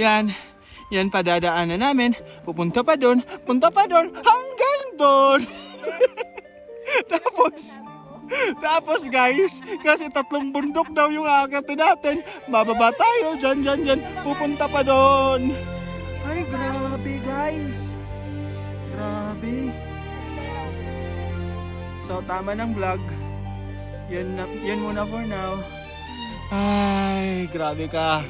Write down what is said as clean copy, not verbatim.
Yan. Yan padadaanan namin. Pupunta pa doon. Punta pa doon. Hanggang doon. Tapos guys, kasi 3 bundok daw yung aakyatin natin. Bababa tayo. Dyan. Pupunta pa doon. Ay, grabe guys. Grabe. So, tama ng vlog. Yan muna for now. Ay, grabe ka.